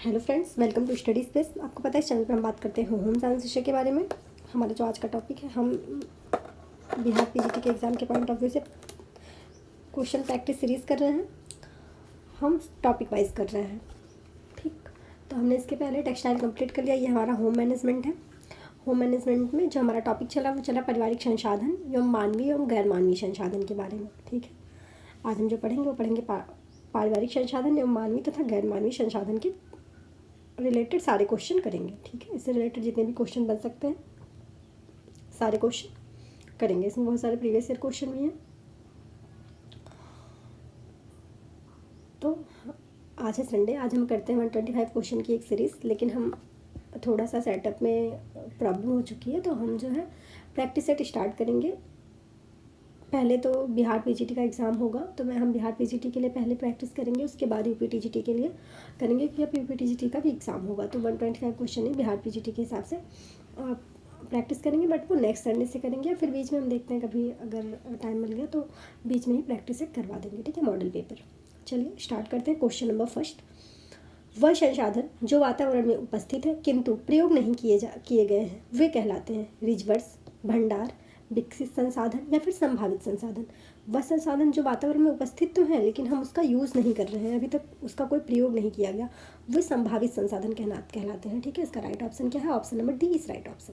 Hello friends, welcome to Study Space. आपको पता है इस चैनल पर हम बात करते हैं होम साइंस विषय के बारे में। हमारा जो आज का टॉपिक है, हम बिहार पीजीटी के एग्ज़ाम के पॉइंट ऑफ व्यू से क्वेश्चन प्रैक्टिस सीरीज़ कर रहे हैं। हम टॉपिक वाइज कर रहे हैं, ठीक। तो हमने इसके पहले टेक्सटाइल कंप्लीट कर लिया। ये हमारा होम मैनेजमेंट है। होम मैनेजमेंट में जो हमारा टॉपिक चला वो चला पारिवारिक संसाधन एवं मानवीय एवं गैर मानवीय संसाधन के बारे में, ठीक है। आज हम जो पढ़ेंगे वो पढ़ेंगे पारिवारिक संसाधन एवं मानवीय तथा गैर मानवीय संसाधन के रिलेटेड सारे क्वेश्चन करेंगे, ठीक है। इससे रिलेटेड जितने भी क्वेश्चन बन सकते हैं सारे क्वेश्चन करेंगे। इसमें बहुत सारे प्रीवियस ईयर क्वेश्चन भी हैं। तो आज है संडे, आज हम करते हैं 125 क्वेश्चन की एक सीरीज़। लेकिन हम थोड़ा सा सेटअप में प्रॉब्लम हो चुकी है, तो हम जो है प्रैक्टिस सेट स्टार्ट करेंगे। पहले तो बिहार पीजीटी का एग्ज़ाम होगा, तो हम बिहार पीजीटी के लिए पहले प्रैक्टिस करेंगे, उसके बाद यूपी टीजीटी के लिए करेंगे, कि अब यूपी टीजीटी का भी एग्ज़ाम होगा। तो 125 क्वेश्चन है बिहार पीजीटी के हिसाब से प्रैक्टिस करेंगे, बट वो नेक्स्ट संडे से करेंगे, या फिर बीच में हम देखते हैं कभी अगर टाइम मिल गया तो बीच में ही प्रैक्टिस करवा देंगे, ठीक है। Model paper. चलिए स्टार्ट करते हैं। क्वेश्चन नंबर फर्स्ट, वह संसाधन जो वातावरण में उपस्थित है किंतु प्रयोग नहीं किए गए हैं वे कहलाते हैं रिजर्व्स, भंडार, विकसित संसाधन या फिर संभावित संसाधन। वह संसाधन जो वातावरण में उपस्थित तो है लेकिन हम उसका यूज़ नहीं कर रहे हैं, अभी तक उसका कोई प्रयोग नहीं किया गया, वे संभावित संसाधन कहलाते हैं, ठीक है। इसका राइट ऑप्शन क्या है? Option number D is right option.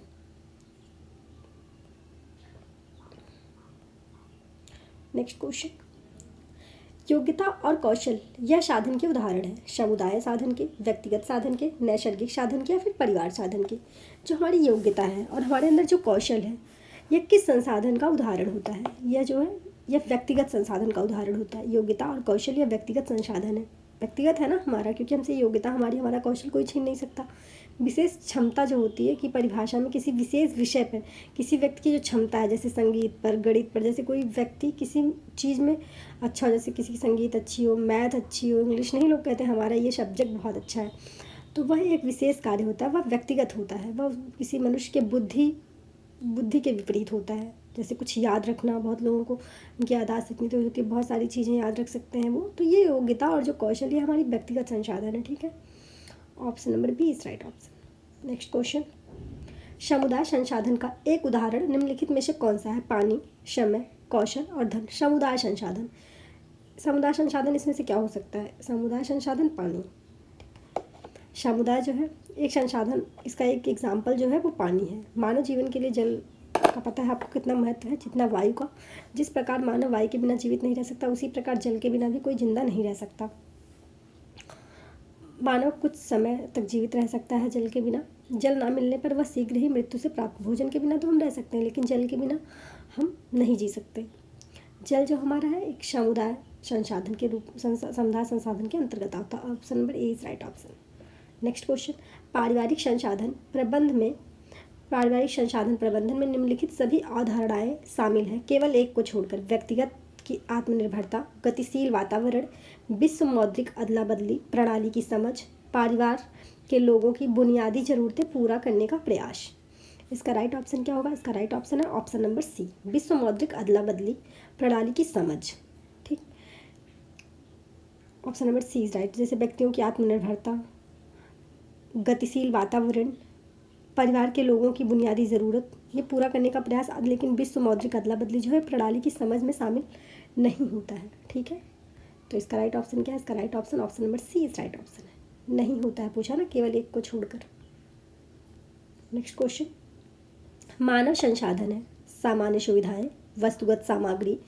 Next question, योग्यता और कौशल यह साधन के उदाहरण है समुदाय साधन के, व्यक्तिगत साधन के, नैसर्गिक साधन के या फिर परिवार साधन के। जो हमारी योग्यता है और हमारे अंदर जो कौशल है, यह किस संसाधन का उदाहरण होता है? यह जो है यह व्यक्तिगत संसाधन का उदाहरण होता है। योग्यता और कौशल यह व्यक्तिगत संसाधन है, व्यक्तिगत है ना हमारा, क्योंकि हमसे योग्यता हमारा कौशल कोई छीन नहीं सकता। विशेष क्षमता जो होती है कि परिभाषा में किसी विशेष विषय पर किसी व्यक्ति की जो क्षमता है, जैसे संगीत पर, गणित पर, जैसे कोई व्यक्ति किसी चीज़ में अच्छा हो, जैसे किसी की संगीत अच्छी हो, मैथ अच्छी हो, इंग्लिश नहीं, लोग कहते हैं हमारा ये सब्जेक्ट बहुत अच्छा है, तो वह एक विशेष कार्य होता है, वह व्यक्तिगत होता है, वह किसी मनुष्य के बुद्धि के विपरीत होता है। जैसे कुछ याद रखना, बहुत लोगों को उनकी याददाश्त इतनी तो होती है, बहुत सारी चीज़ें याद रख सकते हैं वो, तो ये योग्यता और जो कौशल ये हमारी व्यक्तिगत संसाधन है, ठीक है। Option number B is right option. Next question, समुदाय संसाधन का एक उदाहरण निम्नलिखित में से कौन सा है? पानी, समय, कौशल और धन। समुदाय संसाधन, समुदाय संसाधन इसमें से क्या हो सकता है? समुदाय संसाधन पानी। समुदाय जो है एक संसाधन, इसका एक एग्जाम्पल जो है वो पानी है। मानव जीवन के लिए जल का पता है आपको कितना महत्व है, जितना वायु का। जिस प्रकार मानव वायु के बिना जीवित नहीं रह सकता, उसी प्रकार जल के बिना भी कोई जिंदा नहीं रह सकता। मानव कुछ समय तक जीवित रह सकता है जल के बिना, जल ना मिलने पर वह शीघ्र ही मृत्यु से प्राप्त। भोजन के बिना तो हम रह सकते हैं, लेकिन जल के बिना हम नहीं जी सकते। जल जो हमारा है एक समुदाय संसाधन के रूप समुदाय संसाधन के अंतर्गत आता है। Option number A is right option. Next question, पारिवारिक संसाधन प्रबंधन में निम्नलिखित सभी अवधारणाएं शामिल हैं केवल एक को छोड़कर। व्यक्तिगत की आत्मनिर्भरता, गतिशील वातावरण, विश्व मौद्रिक अदला बदली प्रणाली की समझ, परिवार के लोगों की बुनियादी ज़रूरतें पूरा करने का प्रयास। इसका राइट ऑप्शन क्या होगा? इसका राइट ऑप्शन है ऑप्शन नंबर सी, विश्व मौद्रिक अदला बदली प्रणाली की समझ, ठीक। Option number C is right. जैसे व्यक्तियों की आत्मनिर्भरता, गतिशील वातावरण, परिवार के लोगों की बुनियादी ज़रूरत ये पूरा करने का प्रयास, लेकिन विश्व मौद्रिक अदला बदली जो है प्रणाली की समझ में शामिल नहीं होता है, ठीक है। तो इसका राइट ऑप्शन क्या है? इसका right option option number C is right option है। नहीं होता है, पूछा ना, केवल एक को छोड़कर। नेक्स्ट क्वेश्चन, मानव संसाधन है सामान्य सुविधाएं, वस्तुगत सामग्री,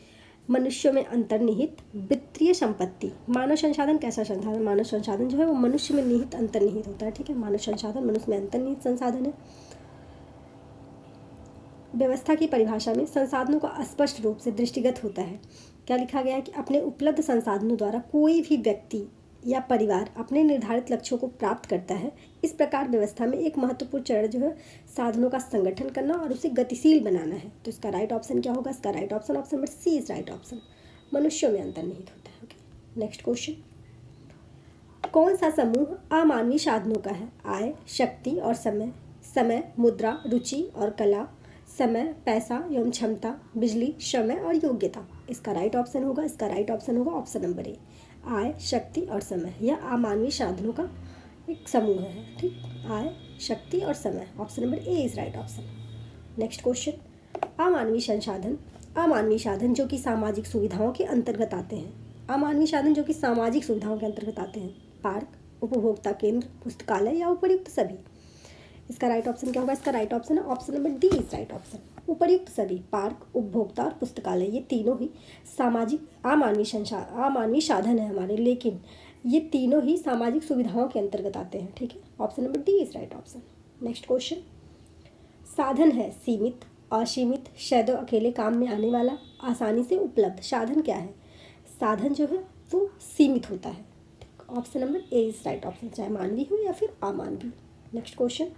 मनुष्यों में अंतर्निहित वित्तीय संपत्ति। मानव संसाधन कैसा संसाधन? मानव संसाधन जो है वो मनुष्य में निहित अंतर्निहित होता है, ठीक है। मानव संसाधन मनुष्य में अंतर्निहित संसाधन है। व्यवस्था की परिभाषा में संसाधनों का स्पष्ट रूप से दृष्टिगत होता है। क्या लिखा गया है कि अपने उपलब्ध संसाधनों द्वारा कोई भी व्यक्ति या परिवार अपने निर्धारित लक्ष्यों को प्राप्त करता है। इस प्रकार व्यवस्था में एक महत्वपूर्ण चरण जो है साधनों का संगठन करना और उसे गतिशील बनाना है। तो इसका राइट ऑप्शन क्या होगा? इसका right option option number C is right option, मनुष्यों में अंतर्निहित होता है, ओके। नेक्स्ट क्वेश्चन, कौन सा समूह अमानवीय साधनों का है? आय, शक्ति और समय, मुद्रा, रुचि और कला, समय, पैसा एवं क्षमता, बिजली, समय और योग्यता। इसका राइट ऑप्शन होगा ऑप्शन नंबर ए, आय, शक्ति और समय। यह अमानवीय साधनों का एक समूह है, ठीक। आय, शक्ति और समय। Option number A is right option. Next question, अमानवीय संसाधन। अमानवीय साधन जो कि सामाजिक सुविधाओं के अंतर्गत आते हैं। अमानवीय साधन जो कि सामाजिक सुविधाओं के अंतर्गत आते हैं। पार्क, उपभोक्ता केंद्र, पुस्तकालय या उपर्युक्त सभी। इसका राइट ऑप्शन क्या होगा? इसका राइट ऑप्शन है option number D is right option. उपर्युक्त सभी, पार्क, उपभोक्ता और पुस्तकालय, ये तीनों ही सामाजिक अमानवीय साधन है हमारे, लेकिन ये तीनों ही सामाजिक सुविधाओं के अंतर्गत आते हैं, ठीक है। Option number D is right option. Next question, साधन है सीमित, असीमित, शायद अकेले काम में आने वाला, आसानी से उपलब्ध। साधन क्या है? साधन जो है वो सीमित होता है, ठीक। Option number A is right option, चाहे मानवीय हो या फिर अमानवीय। नेक्स्ट क्वेश्चन,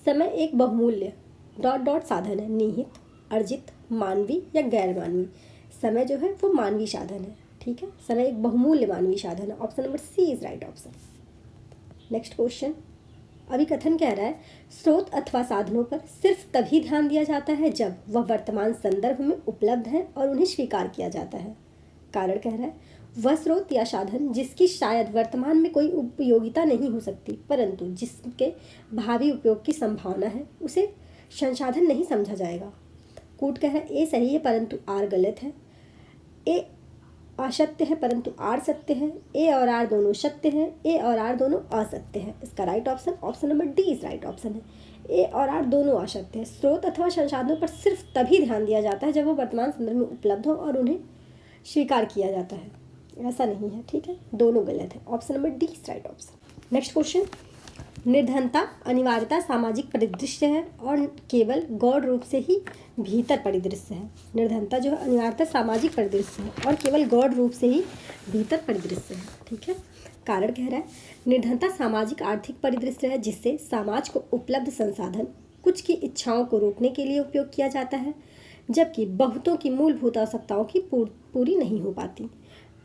समय एक बहुमूल्य डॉट डॉट साधन है, निहित, अर्जित, मानवीय या गैर मानवीय। समय जो है वो मानवीय साधन है, ठीक है। समय एक बहुमूल्य मानवीय साधन है। Option number C is right option. Next question, अभिकथन कह रहा है स्रोत अथवा साधनों पर सिर्फ तभी ध्यान दिया जाता है जब वह वर्तमान संदर्भ में उपलब्ध है और उन्हें स्वीकार किया जाता है। कारण कह रहा है वह स्रोत या साधन जिसकी शायद वर्तमान में कोई उपयोगिता नहीं हो सकती, परंतु जिसके भावी उपयोग की संभावना है, उसे संसाधन नहीं समझा जाएगा। कूट कह रहा है ए सही है परंतु आर गलत है। ए असत्य है परंतु आर सत्य है। ए और आर दोनों सत्य हैं, ए और आर दोनों असत्य हैं। इसका right option option number D is right option है। ए और आर दोनों असत्य है। स्रोत अथवा संसाधनों पर सिर्फ तभी ध्यान दिया जाता है जब वो वर्तमान संदर्भ में उपलब्ध हो और उन्हें स्वीकार किया जाता है, ऐसा नहीं है, ठीक है। दोनों गलत है। Option number D is right option. Next question, निर्धनता अनिवार्यता सामाजिक परिदृश्य है और केवल गौण रूप से ही भीतर परिदृश्य है। निर्धनता जो है अनिवार्यता सामाजिक परिदृश्य है और केवल गौण रूप से ही भीतर परिदृश्य है, ठीक है। कारण कह रहा है निर्धनता सामाजिक आर्थिक परिदृश्य है जिससे समाज को उपलब्ध संसाधन कुछ की इच्छाओं को रोकने के लिए उपयोग किया जाता है, जबकि बहुतों की मूलभूत आवश्यकताओं की पूरी नहीं हो पाती।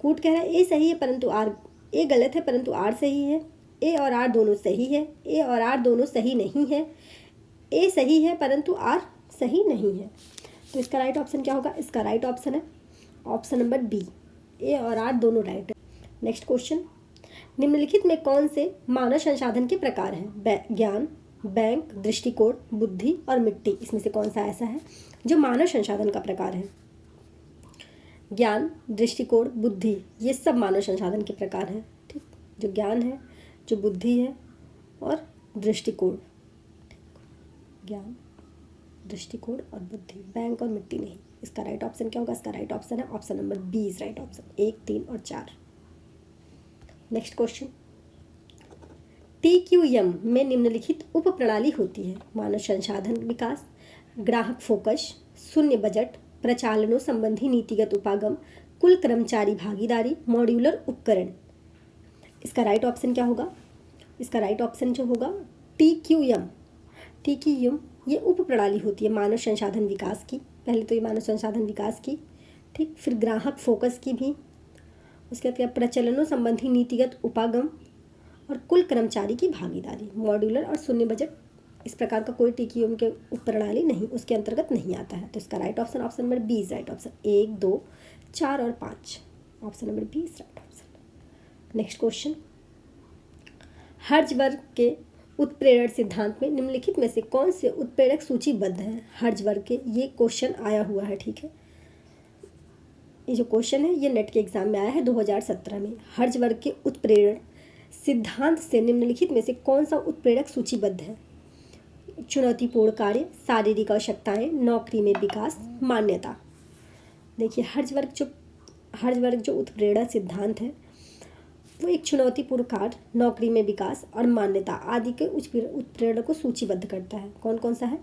कूट कह रहा है ए सही है परंतु आर, ए गलत है परंतु आर सही है। ए और आर दोनों सही है। ए और आर दोनों सही नहीं है। ए सही है परंतु आर सही नहीं है। तो इसका राइट ऑप्शन क्या होगा? इसका राइट ऑप्शन है ऑप्शन नंबर बी, ए और आर दोनों राइट है। नेक्स्ट क्वेश्चन, निम्नलिखित में कौन से मानव संसाधन के प्रकार हैं? ज्ञान, बैंक, दृष्टिकोण, बुद्धि और मिट्टी। इसमें से कौन सा ऐसा है जो मानव संसाधन का प्रकार है? ज्ञान, दृष्टिकोण, बुद्धि, ये सब मानव संसाधन के प्रकार हैं, ठीक। जो ज्ञान है, जो बुद्धि है और दृष्टिकोण, ज्ञान, दृष्टिकोण और बुद्धि, बैंक और मिट्टी नहीं। इसका राइट ऑप्शन क्या होगा? इसका राइट ऑप्शन है option number B is right option, 1, 3 और 4। नेक्स्ट क्वेश्चन, TQM में निम्नलिखित उप प्रणाली होती है? मानव संसाधन विकास, ग्राहक फोकस, शून्य बजट, प्रचालनों संबंधी नीतिगत उपागम, कुल कर्मचारी भागीदारी, मॉड्यूलर उपकरण। इसका राइट ऑप्शन क्या होगा? इसका राइट ऑप्शन जो होगा TQM। TQM ये उप प्रणाली होती है मानव संसाधन विकास की। पहले तो ये मानव संसाधन विकास की, ठीक, फिर ग्राहक फोकस की भी, उसके बाद प्रचलनों संबंधी नीतिगत उपागम और कुल कर्मचारी की भागीदारी, मॉड्यूलर और शून्य बजट। इस प्रकार का कोई TQM के उप प्रणाली नहीं, उसके अंतर्गत नहीं आता है। तो इसका right option option number B is right option, 1, 2, 4 और 5। Option number B is right option. Next question, Herzberg के उत्प्रेरण सिद्धांत में निम्नलिखित में से कौन से उत्प्रेरक सूचीबद्ध हैं? हर्ट्जबर्ग के, ये क्वेश्चन आया हुआ है, ठीक है। ये जो क्वेश्चन है ये नेट के एग्जाम में आया है 2017 में। हर्ट्जबर्ग के उत्प्रेरण सिद्धांत से निम्नलिखित में से कौन सा उत्प्रेरक सूचीबद्ध है? चुनौतीपूर्ण कार्य, शारीरिक आवश्यकताएं, नौकरी में विकास, मान्यता। देखिए हर्ट्जबर्ग जो उत्प्रेरण सिद्धांत है वो एक चुनौतीपूर्ण कार्य, नौकरी में विकास और मान्यता आदि के उत्प्रेरण को सूचीबद्ध करता है। कौन कौन सा है?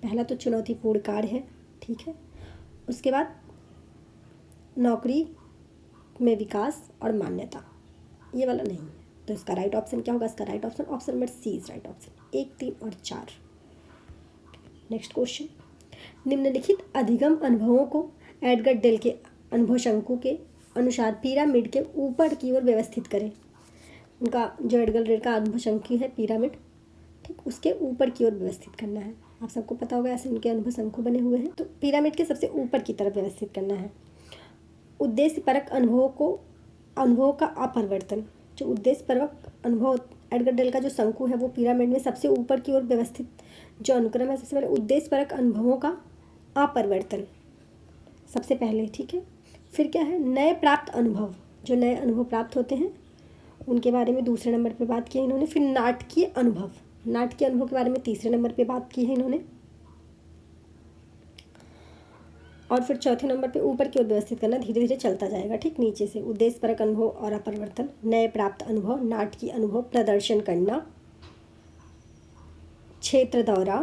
पहला तो चुनौतीपूर्ण कार्य है, ठीक है। उसके बाद नौकरी में विकास और मान्यता, ये वाला नहीं है। तो इसका राइट ऑप्शन क्या होगा? इसका right option option number C is right option, 1, 3 और 4। नेक्स्ट क्वेश्चन, निम्नलिखित अधिगम अनुभवों को एडगर डेल के अनुभव शंकु के अनुसार पिरामिड के ऊपर की ओर व्यवस्थित करें। उनका जो एडगर डेल का अनुभव शंकु है पिरामिड, ठीक, उसके ऊपर की ओर व्यवस्थित करना है। आप सबको पता होगा ऐसे उनके अनुभव शंकु बने हुए हैं, तो पिरामिड के सबसे ऊपर की तरफ व्यवस्थित करना है। उद्देश्य परक अनुभवों का अपरिवर्तन, जो उद्देश्यपूर्वक अनुभव, एडगर डेल का जो शंकु है वो पिरामिड में सबसे ऊपर की ओर व्यवस्थित जो अनुक्रम है, सबसे पहले उद्देश्यपूर्वक अनुभवों का अपरिवर्तन सबसे पहले, ठीक है। फिर क्या है, नए प्राप्त अनुभव, जो नए अनुभव प्राप्त होते हैं उनके बारे में दूसरे नंबर पे बात की है इन्होंने। फिर नाटकीय अनुभव, नाटकीय अनुभव के बारे में तीसरे नंबर पे बात की है इन्होंने। और फिर चौथे नंबर पे ऊपर की ओर व्यवस्थित करना, धीरे धीरे चलता जाएगा, ठीक, नीचे से। उद्देश्यपरक अनुभव और अपरिवर्तन, नए प्राप्त अनुभव, नाटकीय अनुभव, प्रदर्शन करना, क्षेत्र दौरा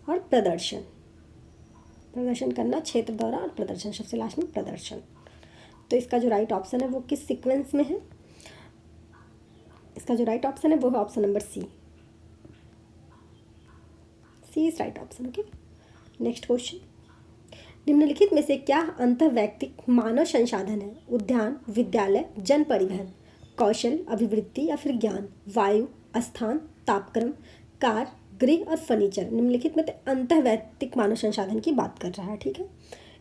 और प्रदर्शन, प्रदर्शन करना, क्षेत्र दौरा और प्रदर्शन, सबसे लास्ट में प्रदर्शन। तो इसका जो राइट ऑप्शन है वो किस सीक्वेंस में है, इसका जो राइट ऑप्शन है वो है option number C. C is right option. Okay, next question, निम्नलिखित में से क्या अंतःवैयक्तिक मानव संसाधन है? उद्यान, विद्यालय, जन परिवहन, कौशल, अभिवृत्ति या फिर ज्ञान, वायु, स्थान, तापक्रम, कार, गृह और फर्नीचर। निम्नलिखित में अंतःवैयक्तिक मानव संसाधन की बात कर रहा है, ठीक है।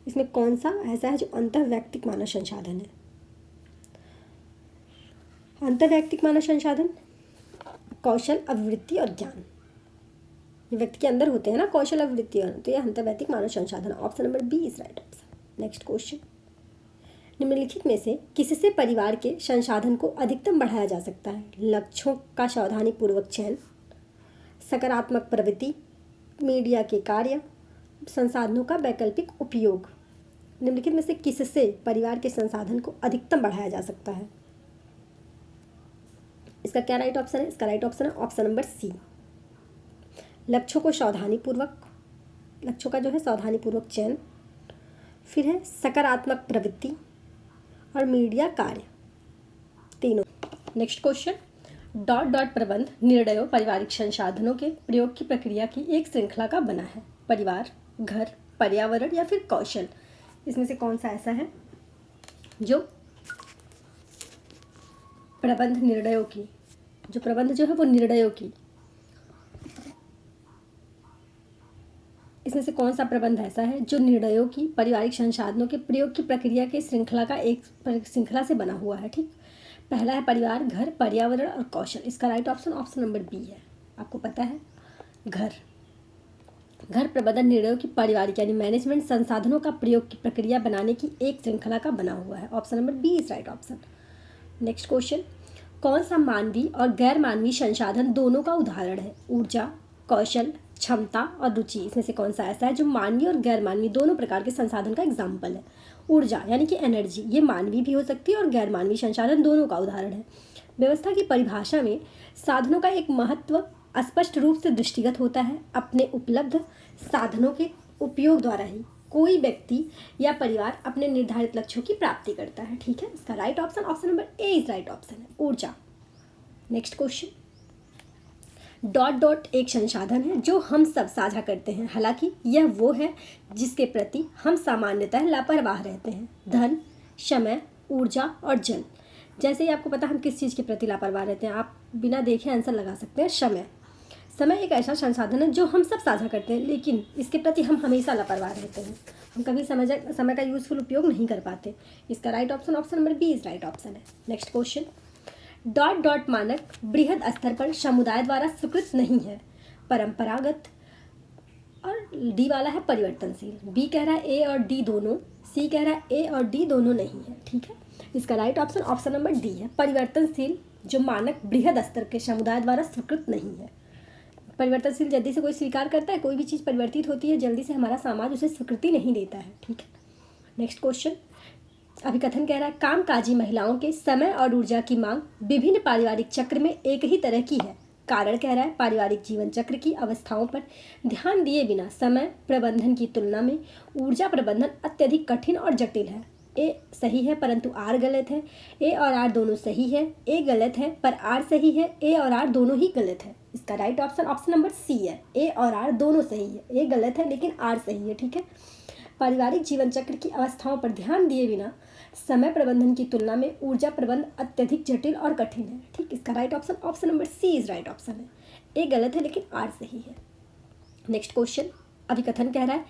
इसमें कौन सा ऐसा है जो अंतःवैयक्तिक मानव संसाधन है? अंतःवैयक्तिक मानव संसाधन, कौशल, अभिवृत्ति और ज्ञान, ये व्यक्ति के अंदर होते हैं ना कौशल, अभिवृत्ति, तो ये अंतर्वैयक्तिक मानव संसाधन, option number B is right option. Next question, निम्नलिखित में से किससे परिवार के संसाधन को अधिकतम बढ़ाया जा सकता है? लक्ष्यों का सावधानी पूर्वक चयन, सकारात्मक प्रवृत्ति, मीडिया के कार्य, संसाधनों का वैकल्पिक उपयोग। निम्नलिखित में से किससे परिवार के संसाधन को अधिकतम बढ़ाया जा सकता है? इसका क्या राइट ऑप्शन है? इसका राइट ऑप्शन है ऑप्शन नंबर सी, लक्ष्यों को सावधानीपूर्वक, लक्ष्यों का जो है सावधानीपूर्वक चयन, फिर है सकारात्मक प्रवृत्ति और मीडिया कार्य, तीनों। नेक्स्ट क्वेश्चन, डॉट डॉट प्रबंध निर्णयों पारिवारिक संसाधनों के प्रयोग की प्रक्रिया की एक श्रृंखला का बना है। परिवार, घर, पर्यावरण या फिर कौशल। इसमें से कौन सा ऐसा है जो प्रबंध निर्णयों की, जो प्रबंध जो है वो निर्णयों की, इसमें से कौन सा प्रबंध ऐसा है जो निर्णयों की पारिवारिक संसाधनों के प्रयोग की प्रक्रिया के श्रृंखला का एक श्रृंखला से बना हुआ है, ठीक। पहला है परिवार, घर, पर्यावरण और कौशल। इसका right option option number B है। आपको पता है घर, घर प्रबंधन निर्णयों की पारिवारिक यानी मैनेजमेंट संसाधनों का प्रयोग की प्रक्रिया बनाने की एक श्रृंखला का बना हुआ है, option number B is right option. Next question, कौन सा मानवीय और गैर मानवीय संसाधन दोनों का उदाहरण है? ऊर्जा, कौशल, क्षमता और रुचि। इसमें से कौन सा ऐसा है जो मानवीय और गैर मानवीय दोनों प्रकार के संसाधन का एग्जाम्पल है? ऊर्जा यानी कि एनर्जी, ये मानवीय भी हो सकती है और गैर मानवीय संसाधन दोनों का उदाहरण है। व्यवस्था की परिभाषा में साधनों का एक महत्व स्पष्ट रूप से दृष्टिगत होता है। अपने उपलब्ध साधनों के उपयोग द्वारा ही कोई व्यक्ति या परिवार अपने निर्धारित लक्ष्यों की प्राप्ति करता है, ठीक है। इसका right option option number A is right option है, ऊर्जा। नेक्स्ट क्वेश्चन, डॉट डॉट एक संसाधन है जो हम सब साझा करते हैं, हालांकि यह वो है जिसके प्रति हम सामान्यतः लापरवाह रहते हैं। धन, समय, ऊर्जा और जल। जैसे ही आपको पता हम किस चीज़ के प्रति लापरवाह रहते हैं, आप बिना देखे आंसर लगा सकते हैं, समय। समय एक ऐसा संसाधन है जो हम सब साझा करते हैं, लेकिन इसके प्रति हम हमेशा लापरवाह रहते हैं। हम कभी समय का यूजफुल उपयोग नहीं कर पाते। इसका right option option number B is right option है। नेक्स्ट क्वेश्चन, डॉट डॉट मानक बृहद स्तर पर समुदाय द्वारा स्वीकृत नहीं है, परंपरागत, और डी वाला है परिवर्तनशील। बी कह रहा है ए और डी दोनों, सी कह रहा है ए और डी दोनों नहीं है, ठीक है। इसका right option option number D है, परिवर्तनशील जो मानक बृहद स्तर के समुदाय द्वारा स्वीकृत नहीं है। परिवर्तनशील जल्दी से कोई स्वीकार करता है, कोई भी चीज़ परिवर्तित होती है जल्दी से हमारा समाज उसे स्वीकृति नहीं देता है, ठीक है। नेक्स्ट क्वेश्चन, अभिकथन कह रहा है कामकाजी महिलाओं के समय और ऊर्जा की मांग विभिन्न पारिवारिक चक्र में एक ही तरह की है। कारण कह रहा है पारिवारिक जीवन चक्र की अवस्थाओं पर ध्यान दिए बिना समय प्रबंधन की तुलना में ऊर्जा प्रबंधन अत्यधिक कठिन और जटिल है। ए सही है परंतु आर गलत है। ए और आर दोनों सही है, ए गलत है पर आर सही है, ए और आर दोनों ही गलत है। इसका right option option number C है, ए और आर दोनों सही है, ए गलत है लेकिन आर सही है, ठीक है। पारिवारिक जीवन चक्र की अवस्थाओं पर ध्यान दिए बिना समय प्रबंधन की तुलना में ऊर्जा प्रबंधन अत्यधिक जटिल और कठिन है, ठीक। इसका right option option number C is right option है। ए गलत है लेकिन आर सही है। नेक्स्ट क्वेश्चन, अभिकथन कह रहा है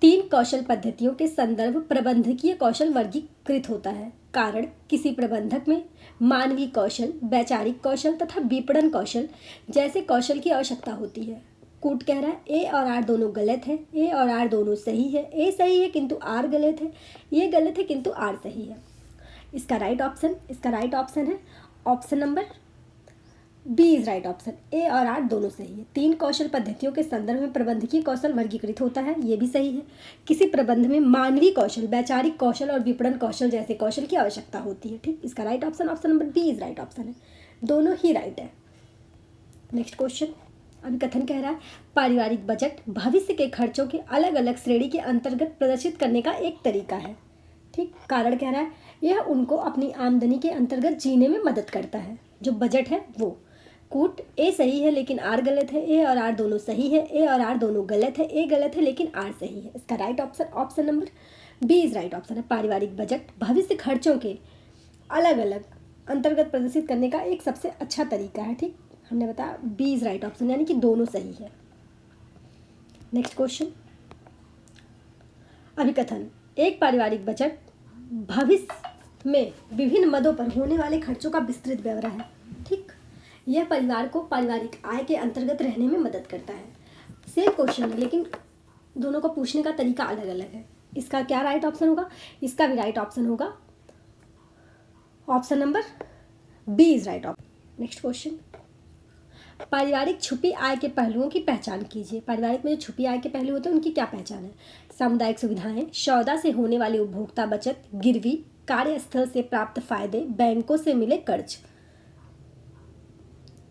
तीन कौशल पद्धतियों के संदर्भ प्रबंधकीय कौशल वर्गीकृत होता है। कारण किसी प्रबंधक में मानवीय कौशल, वैचारिक कौशल तथा विपणन कौशल जैसे कौशल की आवश्यकता होती है। कूट कह रहा है ए और आर दोनों गलत है, ए और आर दोनों सही है, ए सही है किंतु आर गलत है, ये गलत है किंतु आर सही है। इसका राइट ऑप्शन है option number B is right option. A और आर दोनों सही है। तीन कौशल पद्धतियों के संदर्भ में प्रबंधकीय कौशल वर्गीकृत होता है, ये भी सही है। किसी प्रबंध में मानवीय कौशल, वैचारिक कौशल और विपणन कौशल जैसे कौशल की आवश्यकता होती है। ठीक, इसका right option option number B is right option है, दोनों ही राइट है। नेक्स्ट क्वेश्चन, अभी कथन कह रहा है पारिवारिक बजट भविष्य के खर्चों के अलग अलग श्रेणी के अंतर्गत प्रदर्शित करने का एक तरीका है। ठीक, कारण कह रहा है यह उनको अपनी आमदनी के अंतर्गत जीने में मदद करता है। जो बजट है वो कूट ए सही है लेकिन आर गलत है, ए और आर दोनों सही है, ए और आर दोनों गलत है, ए गलत है लेकिन आर सही है। इसका right option option number B is right option है। पारिवारिक बजट भविष्य खर्चों के अलग अलग अंतर्गत प्रदर्शित करने का एक सबसे अच्छा तरीका है। ठीक, हमने बताया बी इज राइट ऑप्शन, यानी कि दोनों सही है। नेक्स्ट क्वेश्चन, अभिकथन एक पारिवारिक बजट भविष्य में विभिन्न मदों पर होने वाले खर्चों का विस्तृत ब्यौरा है। ठीक, यह परिवार को पारिवारिक आय के अंतर्गत रहने में मदद करता है। सेम क्वेश्चन है लेकिन दोनों को पूछने का तरीका अलग अलग है। इसका क्या राइट ऑप्शन होगा? इसका भी राइट ऑप्शन होगा option number B is right option. Next question, पारिवारिक छुपी आय के पहलुओं की पहचान कीजिए। पारिवारिक में जो छुपी आय के पहलू होते हैं उनकी क्या पहचान है? सामुदायिक सुविधाएं, सौदा से होने वाली उपभोक्ता बचत, गिरवी, कार्यस्थल से प्राप्त फायदे, बैंकों से मिले कर्ज।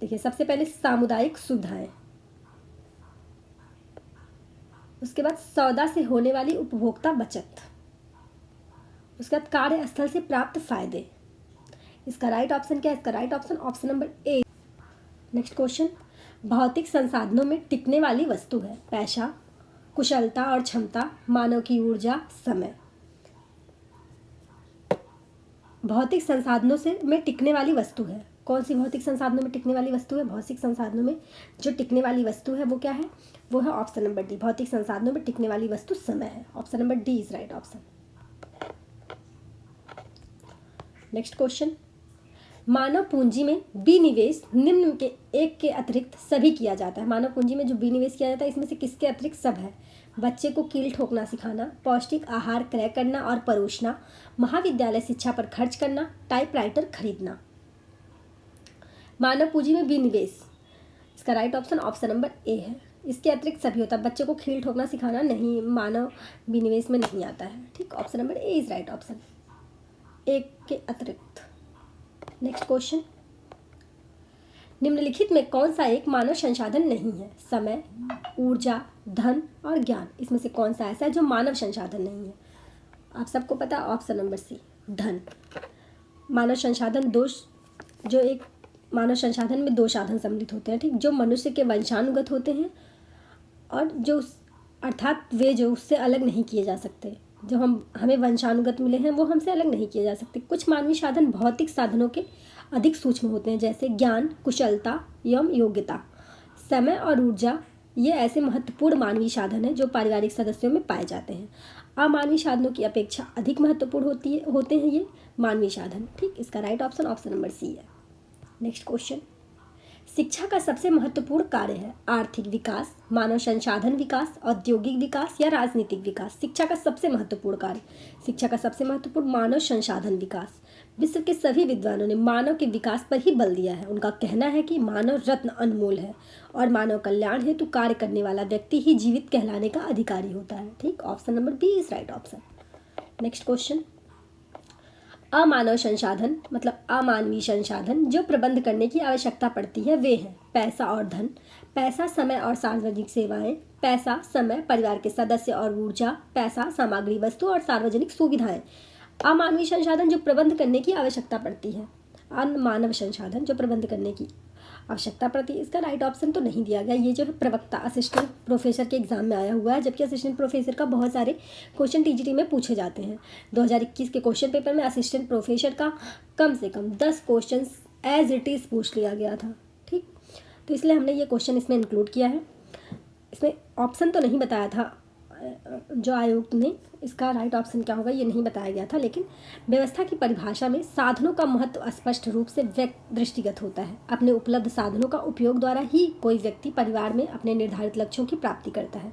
देखिए, सबसे पहले सामुदायिक सुविधाएं, उसके बाद सौदा से होने वाली उपभोक्ता बचत, उसके बाद कार्यस्थल से प्राप्त फायदे। इसका राइट ऑप्शन क्या है? इसका राइट ऑप्शन ऑप्शन नंबर ए। नेक्स्ट क्वेश्चन, भौतिक संसाधनों में टिकने वाली वस्तु है। पैसा, कुशलता और क्षमता, मानव की ऊर्जा, समय। भौतिक संसाधनों से में टिकने वाली वस्तु है। कौन सी भौतिक संसाधनों में टिकने वाली वस्तु है? भौतिक संसाधनों में जो टिकने वाली वस्तु है वो क्या है? वो है ऑप्शन नंबर डी। भौतिक संसाधनों में टिकने वाली वस्तु समय है। Option number D is right option. Next question, मानव पूंजी में विनिवेश निम्न के एक के अतिरिक्त सभी किया जाता है। मानव पूंजी में जो विनिवेश किया जाता है इसमें से किसके अतिरिक्त सब है? बच्चे को कील ठोकना सिखाना, पौष्टिक आहार क्रय करना और परोसना, महाविद्यालय शिक्षा पर खर्च करना, टाइपराइटर खरीदना। मानव पूंजी में विनिवेश, इसका राइट ऑप्शन ऑप्शन नंबर ए है। इसके अतिरिक्त सभी होता है। बच्चे को कील ठोकना सिखाना नहीं, मानव विनिवेश में नहीं आता है। ठीक, option number A is right option, एक के अतिरिक्त। नेक्स्ट क्वेश्चन, निम्नलिखित में कौन सा एक मानव संसाधन नहीं है? समय, ऊर्जा, धन और ज्ञान। इसमें से कौन सा ऐसा है जो मानव संसाधन नहीं है? आप सबको पता, ऑप्शन नंबर सी, धन। मानव संसाधन जो एक मानव संसाधन में दो साधन सम्मिलित होते हैं। ठीक, जो मनुष्य के वंशानुगत होते हैं और जो अर्थात वे जो उससे अलग नहीं किए जा सकते। जो हमें वंशानुगत मिले हैं वो हमसे अलग नहीं किए जा सकते। कुछ मानवीय साधन भौतिक साधनों के अधिक सूक्ष्म होते हैं, जैसे ज्ञान, कुशलता एवं योग्यता। समय और ऊर्जा ये ऐसे महत्वपूर्ण मानवीय साधन हैं जो पारिवारिक सदस्यों में पाए जाते हैं। अमानवीय साधनों की अपेक्षा अधिक महत्वपूर्ण होते हैं ये मानवीय साधन। ठीक, इसका right option option number C है। नेक्स्ट क्वेश्चन, शिक्षा का सबसे महत्वपूर्ण कार्य है आर्थिक विकास, मानव संसाधन विकास, औद्योगिक विकास या राजनीतिक विकास। शिक्षा का सबसे महत्वपूर्ण कार्य, शिक्षा का सबसे महत्वपूर्ण मानव संसाधन विकास। विश्व के सभी विद्वानों ने मानव के विकास पर ही बल दिया है। उनका कहना है कि मानव रत्न अनमोल है और मानव कल्याण हेतु कार्य करने वाला व्यक्ति ही जीवित कहलाने का अधिकारी होता है। ठीक, option number B is right option. Next question, अमानव संसाधन मतलब अमानवीय संसाधन जो प्रबंध करने की आवश्यकता पड़ती है वे हैं पैसा और धन, पैसा, समय और सार्वजनिक सेवाएं, पैसा, समय, परिवार के सदस्य और ऊर्जा, पैसा, सामग्री, वस्तु और सार्वजनिक सुविधाएं। अमानवीय संसाधन जो प्रबंध करने की आवश्यकता पड़ती है, अनमानव संसाधन जो प्रबंध करने की आवश्यकता पड़ती है। इसका राइट ऑप्शन तो नहीं दिया गया। ये जो है प्रवक्ता असिस्टेंट प्रोफेसर के एग्जाम में आया हुआ है, जबकि असिस्टेंट प्रोफेसर का बहुत सारे क्वेश्चन टीजीटी में पूछे जाते हैं। 2021 के क्वेश्चन पेपर में असिस्टेंट प्रोफेसर का कम से कम 10 क्वेश्चन एज इट इज़ पूछ लिया गया था। ठीक, तो इसलिए हमने ये क्वेश्चन इसमें इंक्लूड किया है। इसमें ऑप्शन तो नहीं बताया था जो आयोग ने इसका राइट ऑप्शन क्या होगा ये नहीं बताया गया था, लेकिन व्यवस्था की परिभाषा में साधनों का महत्व स्पष्ट रूप से दृष्टिगत होता है। अपने उपलब्ध साधनों का उपयोग द्वारा ही कोई व्यक्ति परिवार में अपने निर्धारित लक्ष्यों की प्राप्ति करता है।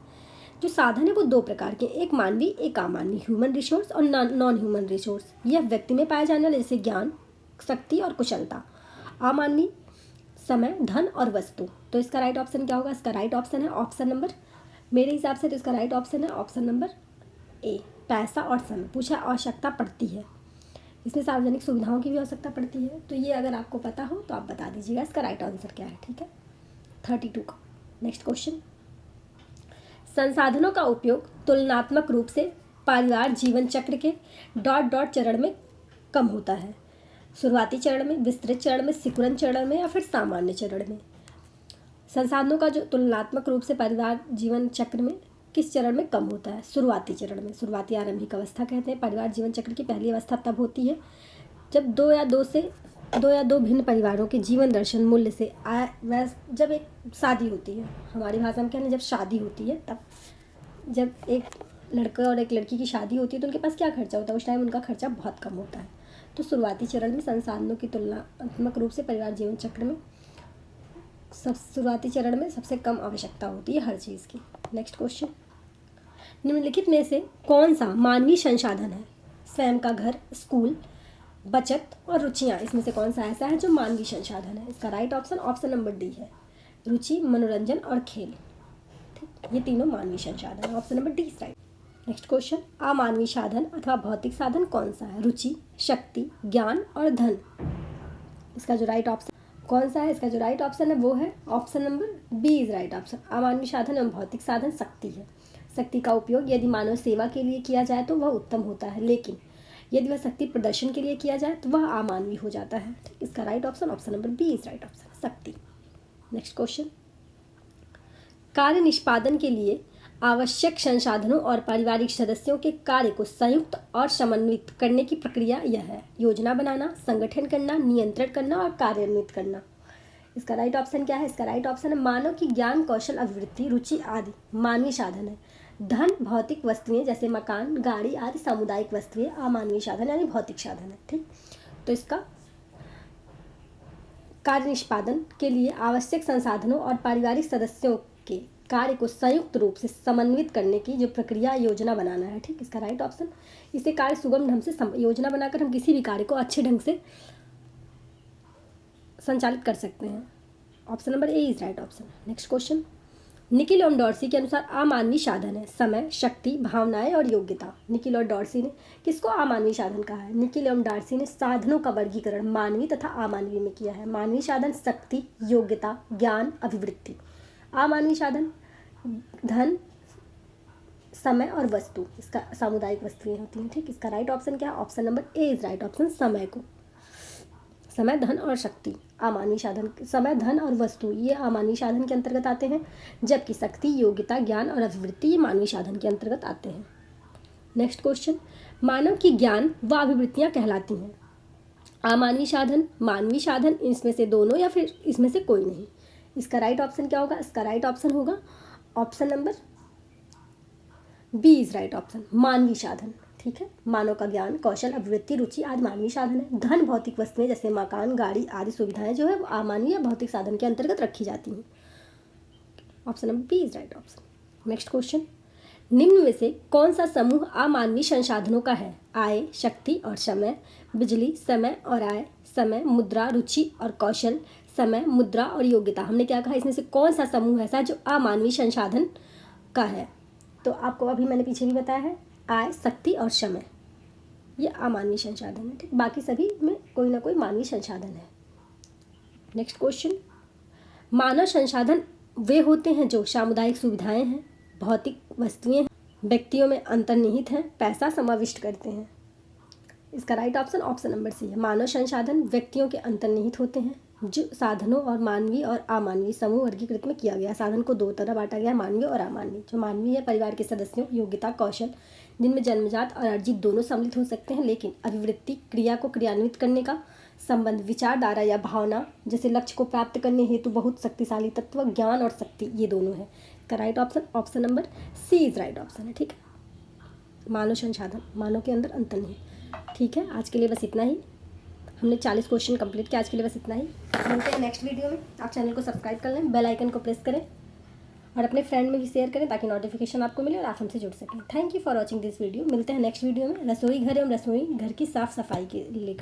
जो साधन है वो दो प्रकार के, एक मानवीय एक अमानवीय, ह्यूमन रिसोर्स और नॉन ह्यूमन रिसोर्स। यह व्यक्ति में पाए जाने वाले जैसे ज्ञान, शक्ति और कुशलता। अमानवीय समय, धन और वस्तु। तो इसका राइट ऑप्शन क्या होगा? इसका राइट ऑप्शन है ऑप्शन नंबर, मेरे हिसाब से तो इसका राइट ऑप्शन है ऑप्शन नंबर ए, पैसा और समय। पूछा आवश्यकता पड़ती है, इसमें सार्वजनिक सुविधाओं की भी आवश्यकता पड़ती है। तो ये अगर आपको पता हो तो आप बता दीजिएगा इसका राइट आंसर क्या है। ठीक है, 32 का नेक्स्ट क्वेश्चन, संसाधनों का उपयोग तुलनात्मक रूप से परिवार जीवन चक्र के डॉट डॉट चरण में कम होता है। शुरुआती चरण में, विस्तृत चरण में, सिकुड़न चरण में या फिर सामान्य चरण में। संसाधनों का जो तुलनात्मक रूप से परिवार जीवन चक्र में किस चरण में कम होता है? शुरुआती चरण में। शुरुआती आरंभिक अवस्था कहते हैं परिवार जीवन चक्र की पहली अवस्था तब होती है जब दो या दो भिन्न परिवारों के जीवन दर्शन मूल्य से जब एक शादी होती है, हमारी भाषा में कहते हैं जब शादी होती है, तब जब एक लड़का और एक लड़की की शादी होती है तो उनके पास क्या खर्चा होता है? उस टाइम उनका खर्चा बहुत कम होता है। तो शुरुआती चरण में संसाधनों की तुलनात्मक रूप से परिवार जीवन चक्र में शुरुआती चरण में सबसे कम आवश्यकता होती है हर चीज़ की। नेक्स्ट क्वेश्चन, निम्नलिखित में से कौन सा मानवीय संसाधन है? स्वयं का घर, स्कूल, बचत और रुचियाँ, इसमें से कौन सा ऐसा है जो मानवीय संसाधन है? इसका right option option number D है, रुचि, मनोरंजन और खेल। ठीक, ये तीनों मानवीय संसाधन है, option number D is right. Next question, अमानवीय साधन अथवा भौतिक साधन कौन सा है? रुचि, शक्ति, ज्ञान और धन। इसका जो राइट ऑप्शन कौन सा है? इसका जो राइट ऑप्शन है वो है option number B is right option. अमानवीय साधन एवं भौतिक साधन शक्ति है। शक्ति का उपयोग यदि मानव सेवा के लिए किया जाए तो वह उत्तम होता है, लेकिन यदि वह शक्ति प्रदर्शन के लिए किया जाए तो वह अमानवीय हो जाता है। ठीक, इसका right option option number B is right option, शक्ति। नेक्स्ट क्वेश्चन, कार्य निष्पादन के लिए आवश्यक संसाधनों और पारिवारिक सदस्यों के कार्य को संयुक्त और समन्वित करने की प्रक्रिया यह है: योजना बनाना, संगठन करना, नियंत्रण करना और कार्यान्वित करना। इसका राइट ऑप्शन क्या है? इसका राइट ऑप्शन है मानव की ज्ञान, कौशल, अभिवृत्ति, रुचि आदि मानवीय साधन है। धन, भौतिक वस्तुएं जैसे मकान, गाड़ी आदि सामुदायिक वस्तुएं अमानवीय साधन यानी भौतिक साधन है। ठीक, तो इसका कार्य निष्पादन के लिए आवश्यक संसाधनों और पारिवारिक सदस्यों के कार्य को संयुक्त रूप से समन्वित करने की जो प्रक्रिया योजना बनाना है। ठीक, इसका राइट ऑप्शन, इसे कार्य सुगम ढंग से योजना बनाकर हम किसी भी कार्य को अच्छे ढंग से संचालित कर सकते हैं। Option number A is right option. Next question, Nickell और डॉर्सी के अनुसार अमानवीय साधन है समय, शक्ति, भावनाएं और योग्यता। निकिल और डॉर्सी ने किसको अमानवीय साधन कहा है? निकिल एवं डॉर्सी ने साधनों का वर्गीकरण मानवीय तथा अमानवीय में किया है। मानवीय साधन शक्ति, योग्यता, ज्ञान, अभिवृत्ति। अमानवीय साधन धन, समय और वस्तु, इसका सामुदायिक वस्तुएं होती हैं। ठीक, इसका राइट ऑप्शन क्या है? Option number A is right option, समय को। समय, धन और शक्ति अमानवीय साधन, समय, धन और वस्तु ये अमानवीय साधन के अंतर्गत आते हैं, जबकि शक्ति, योग्यता, ज्ञान और अभिवृत्ति ये मानवीय साधन के अंतर्गत आते हैं। नेक्स्ट क्वेश्चन, मानव की ज्ञान व अभिवृत्तियाँ कहलाती हैं अमानवीय साधन, मानवीय साधन, इसमें से दोनों या फिर इसमें से कोई नहीं। इसका राइट ऑप्शन क्या होगा? इसका राइट ऑप्शन होगा option number B is right option, मानवीय साधन। ठीक है, मानव का ज्ञान, कौशल, अभिवृत्ति, रुचि आदि मानवीय साधन है। धन, भौतिक वस्तुएं जैसे मकान, गाड़ी आदि सुविधाएं जो है वो अमानवीय भौतिक साधन के अंतर्गत रखी जाती हैं। Option number B is right option. Next question, निम्न में से कौन सा समूह अमानवीय संसाधनों का है? आय, शक्ति और समय, बिजली, समय और आय, समय, मुद्रा, रुचि और कौशल, समय, मुद्रा और योग्यता। हमने क्या कहा? इसमें से कौन सा समूह ऐसा जो अमानवीय संसाधन का है? तो आपको अभी मैंने पीछे भी बताया है, आय, शक्ति और समय ये अमानवीय संसाधन है। ठीक, बाकी सभी में कोई ना कोई मानवीय संसाधन है। नेक्स्ट क्वेश्चन, मानव संसाधन वे होते हैं जो सामुदायिक सुविधाएं हैं, भौतिक वस्तुएं हैं, व्यक्तियों में अंतर्निहित हैं, पैसा समाविष्ट करते हैं। इसका right option option number C है, मानव संसाधन व्यक्तियों के अंतर्निहित होते हैं। जो साधनों और मानवीय और अमानवीय समूह वर्गीकृत में किया गया। साधन को दो तरह बांटा गया, मानवीय और अमानवीय। जो मानवीय है परिवार के सदस्यों, योग्यता, कौशल जिनमें जन्मजात और अर्जित दोनों सम्मिलित हो सकते हैं, लेकिन अभिवृत्ति क्रिया को क्रियान्वित करने का संबंध विचारधारा या भावना जैसे लक्ष्य को प्राप्त करने हेतु बहुत शक्तिशाली तत्व ज्ञान और शक्ति ये दोनों है। का right option number C is right option है। ठीक है, मानव संसाधन, मानव के अंदर अंतर नहीं। ठीक है, आज के लिए बस इतना ही। हमने 40 क्वेश्चन कंप्लीट किया। आज के लिए बस इतना ही। मिलते हैं नेक्स्ट वीडियो में। आप चैनल को सब्सक्राइब कर लें, बेल आइकन को प्रेस करें और अपने फ्रेंड में भी शेयर करें ताकि नोटिफिकेशन आपको मिले और आप हमसे जुड़ सकें। Thank you for watching this video. मिलते हैं नेक्स्ट वीडियो में रसोई घर एवं रसोई घर की साफ़ सफाई के लेकर।